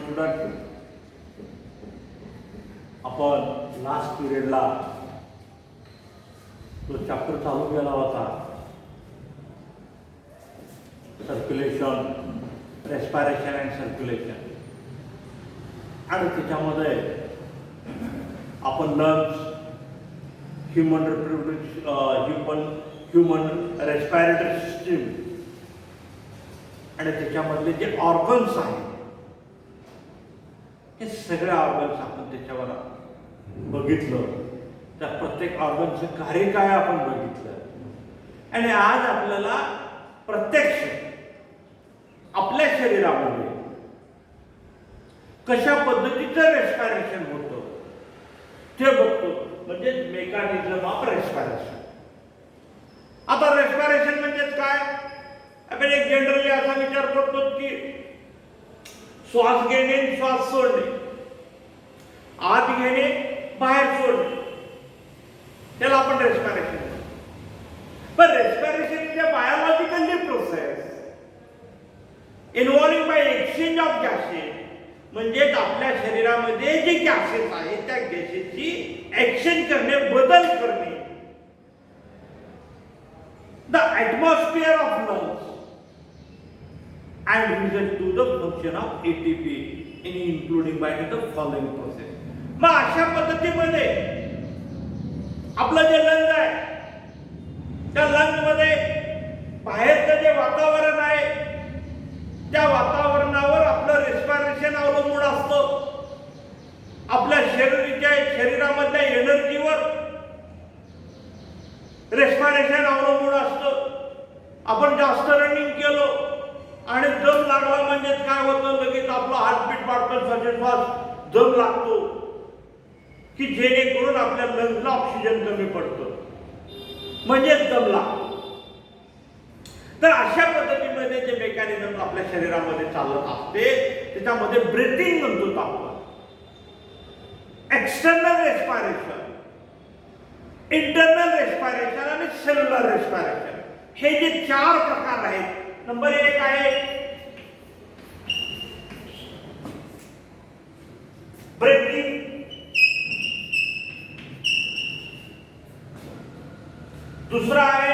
Student, आपण last पिरियडला जो chapter चालू केला होता, सर्क्युलेशन, रेस्पायरेशन अँड सर्क्युलेशन, आणि त्याच्यामध्ये आपण लंग्स, ह्युमन रेस्पायरेटरी सिस्टीम आणि त्याच्यामधले जे ऑर्गन्स आहेत, हे सगळे ऑर्गन्स आपण त्याच्यावर बघितलं. त्या प्रत्येक ऑर्गनचं कार्य काय आपण बघितलं. आणि आज आपल्याला प्रत्यक्ष आपल्या शरीरामध्ये कशा पद्धतीचं रेस्पायरेशन होतं ते बघतो, म्हणजे मेकॅनिझम ऑफ रेस्पायरेशन. आता रेस्पायरेशन म्हणजेच काय? आपण एक जनरली असा विचार करतो की श्वास घेणे, श्वास सोडणे, आत घेणे, बाहेर सोडणे, त्याला आपण रेस्पायरेशन म्हणतो. पण respiration is a biologically process involving by exchange of gases. म्हणजे आपल्या शरीरामध्ये जे गॅसेस आहेत त्या गॅसेसची एक्सचेंज करणे, बदल करणे. The atmosphere of lungs and result to the function of ATP in including by the following process. मग अशा पद्धतीमध्ये आपलं जे लंग आहे, त्या लंग मध्ये बाहेरचं जे वातावरण आहे, त्या वातावरणावर आपलं रेस्पायरेशन अवलंबून असतं. आपल्या शरीरामधल्या एनर्जीवर रेस्पायरेशन अवलंबून असतं. आपण जास्त रनिंग केलं आणि दम लागला म्हणजेच काय होतं, लगेच आपलं हार्टबीट वाढतं, श्वास दम लागतो, की जेणेकरून आपल्या लंग्सला ऑक्सिजन कमी पडतं, म्हणजेच दम लागतो. तर अशा पद्धतीमध्ये जे मेकॅनिझम आपल्या शरीरामध्ये चालत असते, त्याच्यामध्ये ब्रीथिंग म्हणतो आपण, एक्सटर्नल रेस्पायरेशन, इंटरनल रेस्पायरेशन आणि सेल्युलर रेस्पायरेशन, हे जे 4 प्रकार आहेत. नंबर 1 आहे ब्रीथिंग, दुसरा आहे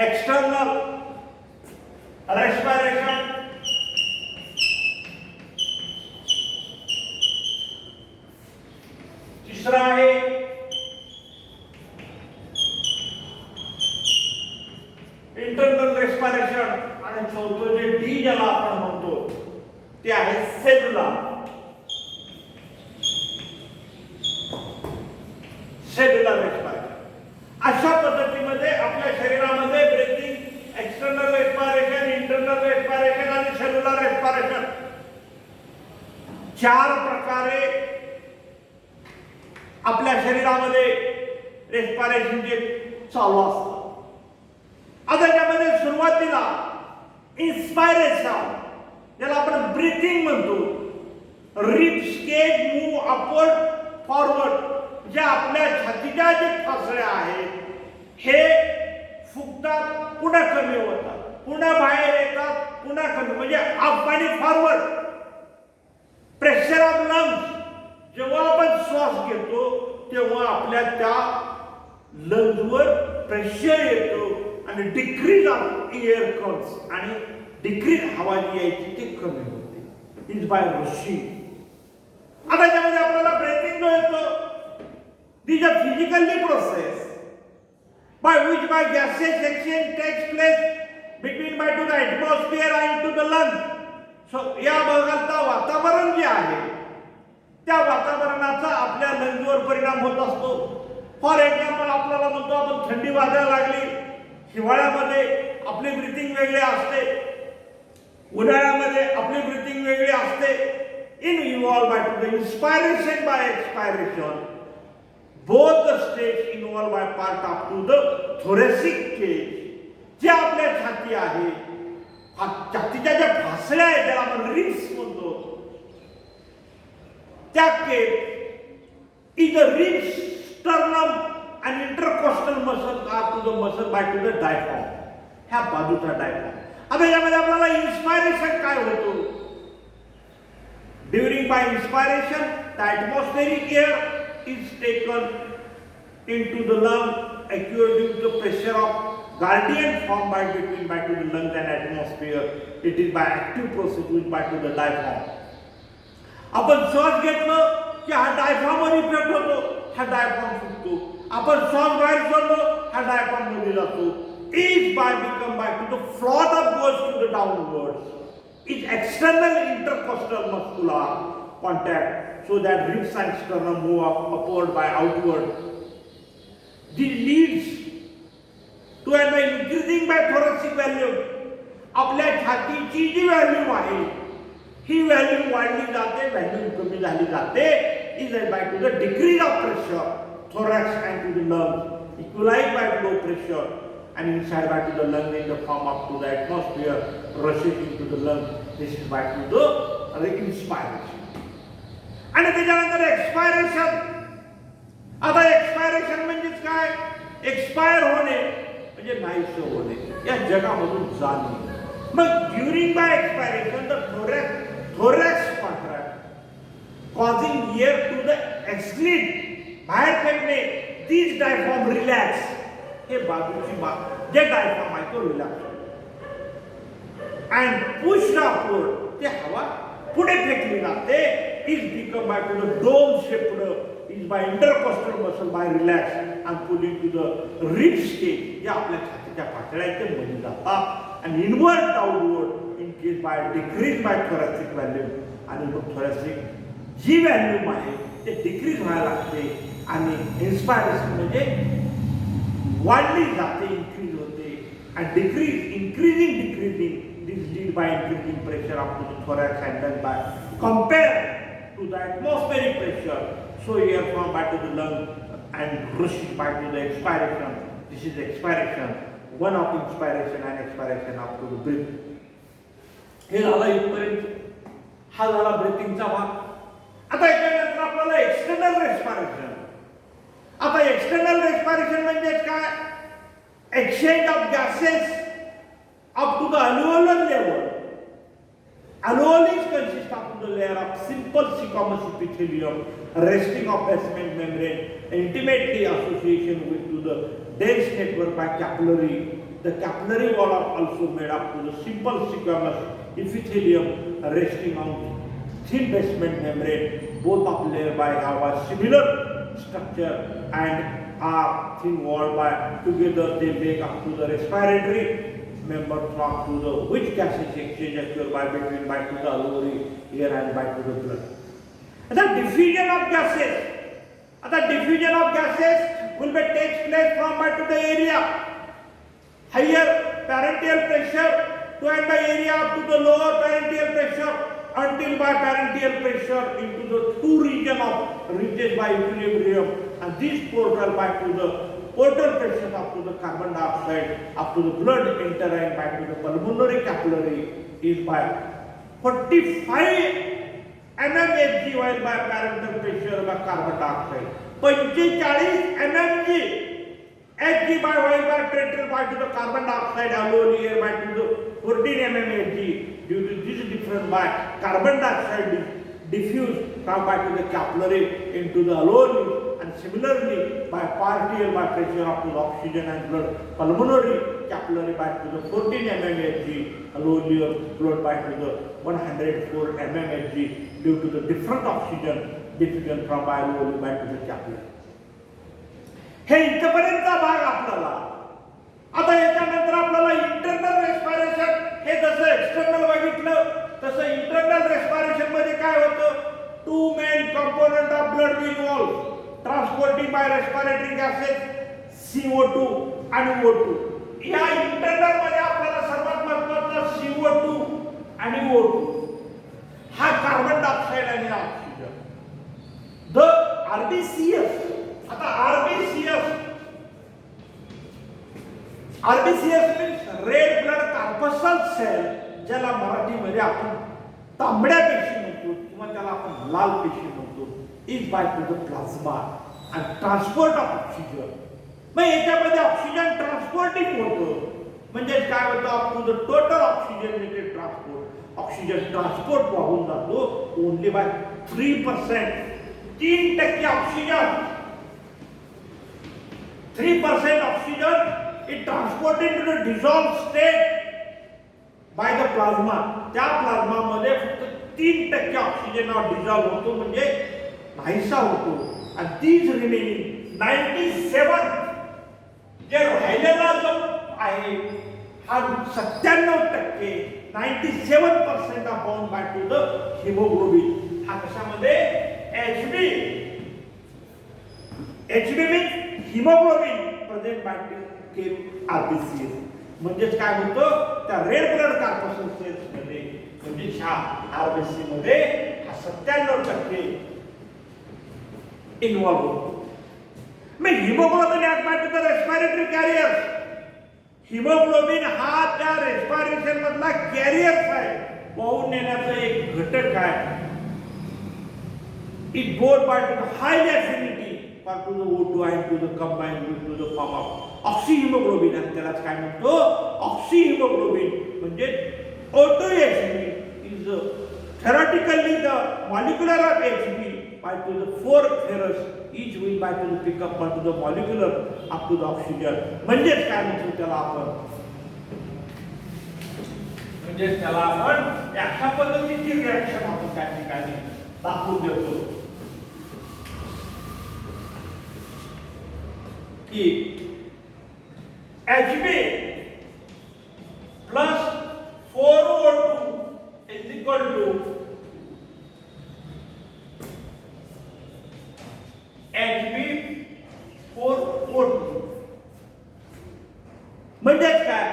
एक्सटर्नल रेस्पायरेशन, तिसरा आहे इंटरनल रेस्पायरेशन, आणि चौथं जे डी ज्याला आपण म्हणतो ते आहे सेल्युलर रेस्पायरेशन. अशा पद्धतीमध्ये आपल्या शरीरामध्ये breathing, external respiration, internal respiration आणि सेल्युलर रेस्पायरेशन 4 प्रकारे आपल्या शरीरामध्ये रेस्पायरेशन जे चालू असतं. आता त्यामध्ये सुरुवातीला इन्स्पायरेशन, ज्याला आपण ब्रीथिंग म्हणतो, ribs cage move upward forward, ज्या आपल्या छातीच्या जे फासळ्या आहेत हे फुगतात, पुन्हा कमी होतात, पुन्हा बाहेर येतात, पुन्हा कमी, म्हणजे अप आणि फॉरवर्ड. प्रेशर ऑफ लंग्स, जेव्हा आपण श्वास घेतो तेव्हा आपल्या त्या लंग्सवर प्रेशर येतो आणि डिक्रीज ऑफ एअर कम्स, आणि डिक्रीज हवा जी यायची ती कमी होते, इज बाय रुशिंग. आता त्यामध्ये आपल्याला ब्रेथिंग जो येतो, this a physically process by which by gaseous exchange takes place between by to the atmosphere and to the lung. So या भागातलं वातावरण जे आहे त्या वातावरणाचा आपल्या लंग्सवर परिणाम होत असतो. फॉर एक्झाम्पल आपल्याला म्हणतो आपण थंडी वाजायला लागली, हिवाळ्यामध्ये आपली ब्रीथिंग वेगळी असते, उन्हाळ्यामध्ये आपली ब्रीथिंग वेगळी असते. Involve by to the inspiration by expiration, both the states involved by part up to the thoracic cage. जे आपल्या छाती आहे, छातीच्या ज्या फासळ्या आहेत ज्याला आपण रिब्स म्हणतो, त्या cage is a ribs, sternum and intercostal muscles are to to the muscle by to the diaphragm. ह्या बाजूचा डायफ्राम. आता यामध्ये आपल्याला इन्स्पायरेशन काय होतो? During by inspiration the atmospheric air is taken into the lung according to the pressure of gradient formed by between by to the lungs and atmosphere. It is by active process which by to the diaphragm. आपण श्वास घेतलं की हा डायफ्रामवर effect होतो, हा diaphragm फुटतो. आपण श्वास बाहेर सोडलो, हा डायफ्राम मध्ये जातो. Each by become by to the flow that goes to the downwards. Is external intercostal muscular contact so that ribs and sternum move upward by outward. This leads to an increasing by thoracic volume. आपल्या छातीची जी volume आहे ही volume वाढली जाते, volume कमी झाली जाते. Is by to the decrease of pressure thorax and to the lungs, equalized by low pressure and inside by to the lung in the form up to the atmosphere, rushes into the lung. This is by to the inspiration. आणि त्याच्यानंतर expiration. आता expiration म्हणजेच काय? Expire होणे म्हणजे नाहीसे होणे, या जगामधून जाणे. मग during by expiration the thorax contract causing air to the exhale, बाहेर फेकणे. दिस डायफ्राम रिलॅक्स, हे बाजूची जे डायफ्राम आहे तो रिलॅक्स अँड पुश अपवर्ड, ते हवा पुढे फेकली जाते. Is become by to the dome shaped is by intercostal muscle by relax and pulling to the rib cage, जे आपल्या छातीच्या पातळ्याच्या मध्ये जातात. आणि inward downward in case by decrease by thoracic volume. आणि मग thoracic जी व्हॅल्यूम आहे ते डिक्रीज व्हायला लागते आणि इन्स्पायरेशन म्हणजे वाढली जाते, इन्क्रीज होते. and decreasing this lead by increasing pressure up to the thorax and then by compare to the atmospheric pressure. So air from back to the lung and rushes back to the expiration. This is expiration. One of inspiration and expiration up to the breath. हे झालं इथपर्यंत. हा झाला ब्रीथिंगचा भाग. आता याच्यानंतर आपल्याला external respiration. आता एक्सटर्नल रेस्पिरेशन म्हणजे काय? Exchange of gases up to the alveolar level. Alveoli consists of the layer of simple squamous epithelium resting of basement membrane, intimately association with to the dense network by capillary. The capillary wall are also made up to the simple squamous epithelium resting on thin basement membrane. Both of layer by have a similar structure and are thin walled by together they make up to the respiratory member from to the which gases exchange occur by between by to the alveoli air and by to the blood. The diffusion of gases. The diffusion of gases will be takes place from by to the area higher parenteral pressure to and by area up to the lower parenteral pressure until by parenteral pressure into the two region of reaches by equilibrium, and this portal by to the portal pressure up to the carbon dioxide up to the blood enter and back to the pulmonary capillary is by 45 mmHg while by parenteral pressure by carbon dioxide 45 mmHg Hg by while by parenteral by to the carbon dioxide alveoli air by to the 14 mmHg. Due to this difference by carbon dioxide diffuse from by to the capillary into the alveoli. And similarly, by partial by pressure of the oxygen and blood, pulmonary capillary by to the 14 mmHg, alveolar blood by to the 104 mmHg due to the different oxygen diffusion from alveoli by to the capillary. हे इथपर्यंतचा भाग आपल्याला. आता याच्यानंतर आपल्याला internal respiration, हे जसं external बघितलं तसं इंटरनल रेस्पिरेशन मध्ये काय होतं? Two main component of blood involve transporting by respiratory gases CO2 आणि O2. या इंटरनल मध्ये आपल्याला सर्वात महत्त्वाचा CO2 आणि O2 हा कार्बन डायऑक्साइड आणि ऑक्सिजन. The RBCS. आता RBCS means red blood corpuscle cell, ज्याला मराठीमध्ये आपण तांबड्या पेशी म्हणतो किंवा त्याला आपण लाल पेशी म्हणतो. is by to the plasma and transport of oxygen मग याच्यामध्ये ऑक्सिजन ट्रान्सपोर्टिंग होतं. म्हणजे काय होतं, आपण total oxygen transport, oxygen transport वाहून जातो only by 3%. 3% oxygen, 3% oxygen is transported to the dissolved state by the plasma. त्या प्लाझ्मा मध्ये फक्त 3% ऑक्सिजन डिझॉल्व होतो, म्हणजे नाहीसा होतो. आणि तीच रिमेनिंग 97 जे राहिलेला जो आहे हा 97% 97% bound by to the haemoglobin. हा कशामध्ये HB. HB means haemoglobin present by RBCs. म्हणजेच काय होतं, त्या रेड ब्लड कॉर्पस्कल सेल्स मध्ये म्हणजे ह्या RBC मध्ये हा 97% इन्व्हॉल्व होतो. मग haemoglobin as bye to the respiratory carriers. Haemoglobin हा त्या रेस्पिरेशन मधला कॅरियर्स आहे, वाहून नेण्याचा एक घटक आहे. It goes by to the high affinity for to the O2 and to the combined to the form of oxyhaemoglobin. आणि त्यालाच काय म्हणतो, ऑक्सिहिमोग्लोबिन. म्हणजे O2HB is theoretically the molecular of HB by to the 4 ferrous each will by to the pick up to the molecular up to the oxygen. म्हणजेच काय म्हणतो त्याला आपण, म्हणजे त्याला आपण अशा पद्धतीची रिएक्शन आपण त्या ठिकाणी दाखवून देतो की HB plus 4O2 is equal to HB 4O2. म्हणजेच काय,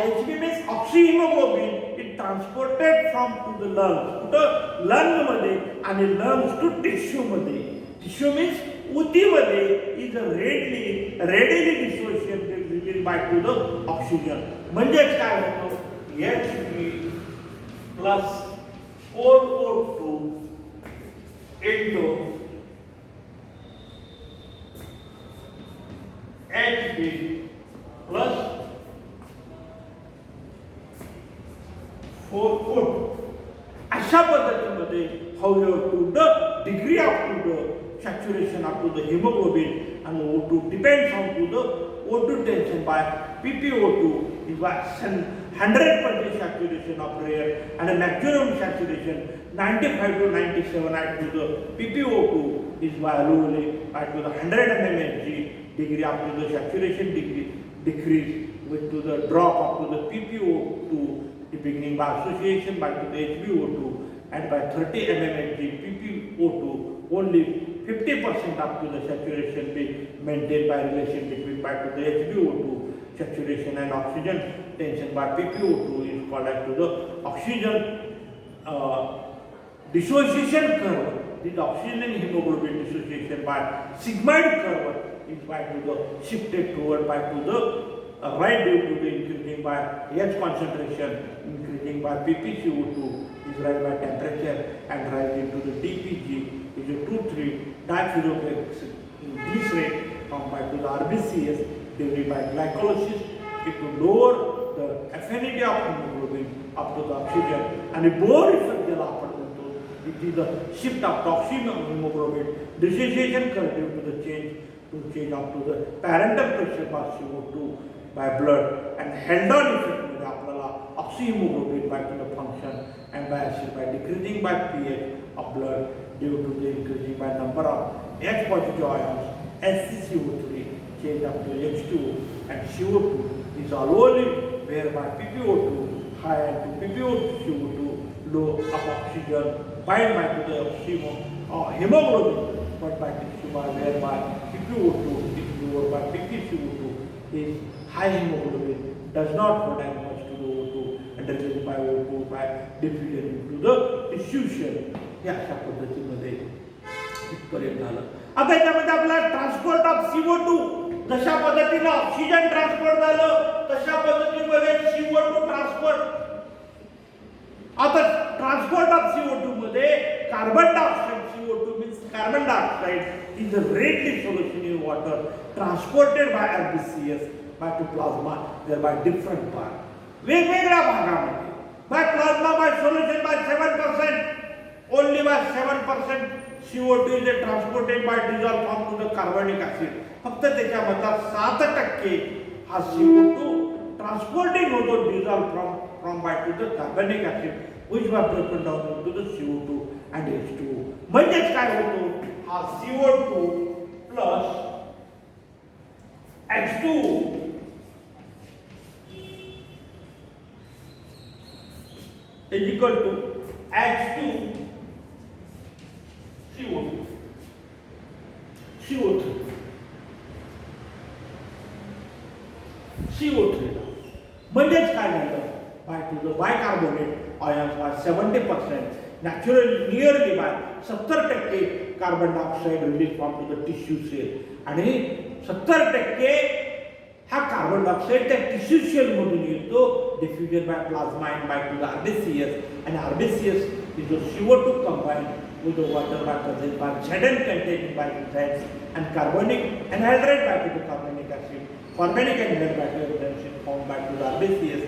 HB means oxyhaemoglobin it transported from to the lungs. कुठं लंग मध्ये आणि लंग्स टू टिश्यू मध्ये. टिश्यू मीन्स उतीमध्ये is readily dissociated release by to the oxygen. म्हणजेच काय होतं, HB plus 4O2 into HB plus 4O2. अशा पद्धतीमध्ये however to the degree of to the saturation up to the hemoglobin and O2 depends on to the O2 tension by PPO2 is by 100% saturation of rare and a maximum saturation 95 to 97 at to the PPO2 is by lowly at to the 100 mmHg degree up to the saturation degree decrease with to the drop up to the PPO2 beginning by association by to the HbO2 and by 30 mmHg PPO2 only 50% up to the saturation be maintained by relation between by to the HbO2 saturation and oxygen tension by PPO2 is called as to the oxygen dissociation curve. This oxygen and hemoglobin dissociation by sigmoid curve is by to the shifted toward by to the right due to the increasing by H concentration, increasing by PpCO2 is rise by temperature and rising to the DPG is a 2,3 difluoroglycerate from by to the RBCs delivered by glycolysis. It will lower the affinity of hemoglobin up to the oxygen and a Bohr effect ज्याला आपण म्हणतो. It is the shift of toxin of hemoglobin dissociation curve due to the change up to the parental pressure by CO2 by blood and held on effect मध्ये आपल्याला oxyhemoglobin by to the function and by acid by decreasing by pH of blood due to the increasing by number of H positive ions SiCO3 change up to H2O and CO2 is allowed whereby PPO2 high and to PPO2 low of oxygen bind by to the hemoglobin but by tissue by whereby PPO2 is lower by PPCO2 is high hemoglobin does not hold as much to the O2 and released by O2 by diffusion into the tissue shell. या अशा पद्धतीमध्ये इथपर्यंत झालं. आता याच्यामध्ये आपला transport of CO2 जशा पद्धतीने ऑक्सिजन ट्रान्सपोर्ट झालं तशा पद्धतीमध्ये CO2 ट्रान्सपोर्ट आता ट्रान्सपोर्ट ऑफ CO2 मध्ये carbon dioxide CO2 means carbon dioxide is a readily solution in water transported by RBCS by to plasma thereby different part वेगवेगळ्या भागामध्ये by plasma by solution by 7% only by 7% CO2 is transported by dissolved form to the carbonic acid फक्त त्याच्यामधला 7% हा CO2 transporting होतो dissolved from by to the carbonic acid which was broken down into the CO2 and H2O म्हणजेच काय होतो हा CO2 plus H2O is equal to H2 CO2 CO3 CO3 म्हणजेच काय झालं by to the bicarbonate ions by 70% naturally nearly by 70% carbon dioxide release from to the tissue cell आणि 70% हा carbon dioxide त्या टिश्यू सेल मधून येतो diffusion by plasma and by to the RBCS आणि RBCS is the CO2 combined with the water by present by Zn containing by enzymes and carbonic anhydride by to the carbonic acid carbonic anhydride by to the reduction formed by to the RBCS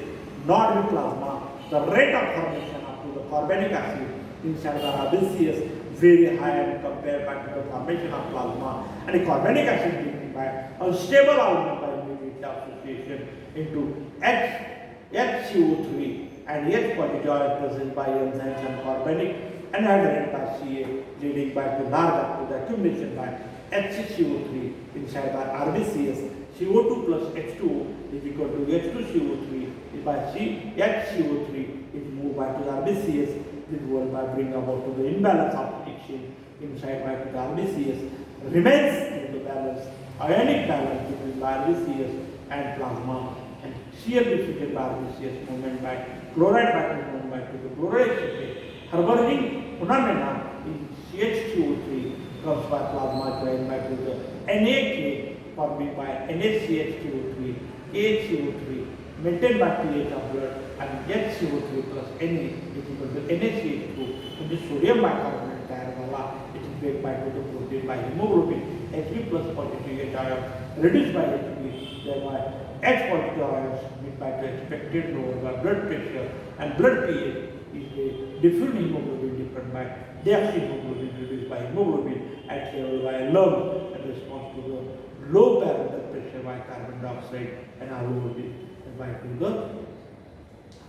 not with plasma the rate of formation of to the carbonic acid inside the RBCS very high and compared by to the formation of plasma and the carbonic acid being by unstable element by immediate association into HCO3 and H positive are present by enzymes and carbonic anhydride by Ca leading by to large to the accumulation by HCO3 inside the RBCS CO2 plus H2O is equal to H2CO3 is by HCO3 is moved by to the RBCS this will by bring about to the imbalance of exchange inside by to the RBCS remains in the balance ionic balance between the RBCS and plasma and Cl defeated by RBCS movement by chloride by movement by to the chloride Harborough phenomena in CH2O3 comes by plasma joined by to the NaK forming by NaCH2O3, AHCO3 maintained by pH of blood and HCO3 plus Na is equal to NaCH2 which is sodium bicarbonate tayar झाला it is made by to the protein by hemoglobin Hb plus positive H ion reduced by Hb thereby H positive ions made by the expected lower by blood pressure and blood pH is a different hemoglobin different by deoxyhemoglobin reduced by hemoglobin at level by lung in response to the low barometric pressure by carbon dioxide and hemoglobin by to the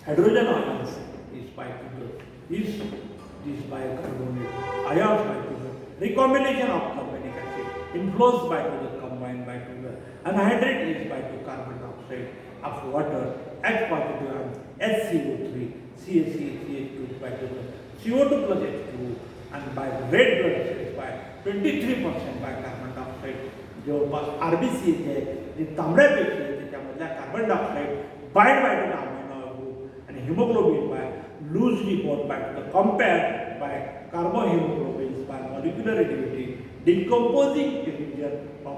hydrogen ions is by to the this bicarbonate ions by to the recombination of carbonic acid influenced by to the combined by to the anhydride is by to carbon dioxide of water H positive ions HCO3 CaCH2 by to the CO2 plus H2O and by red blood cell is by 23% by carbon dioxide जवळपास RBCS आहे जे तांबड्या पेशी आहे त्याच्यामधल्या carbon dioxide bind by to the amino group आणि haemoglobin by loosely bond by to the compared by carbohaemoglobins by molecular activity decomposing the region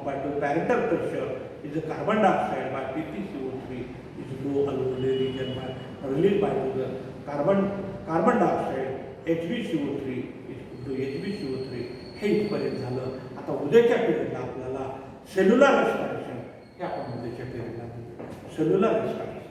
by to parental pressure is a carbon dioxide by PpCO3 is low alveolar region by released by the carbon dioxide HbCO3 is to HbCO3 हे इथपर्यंत झालं. आता उद्याच्या पिरियडला आपल्याला cellular respiration हे आपण उद्याच्या पिरियडला cellular respiration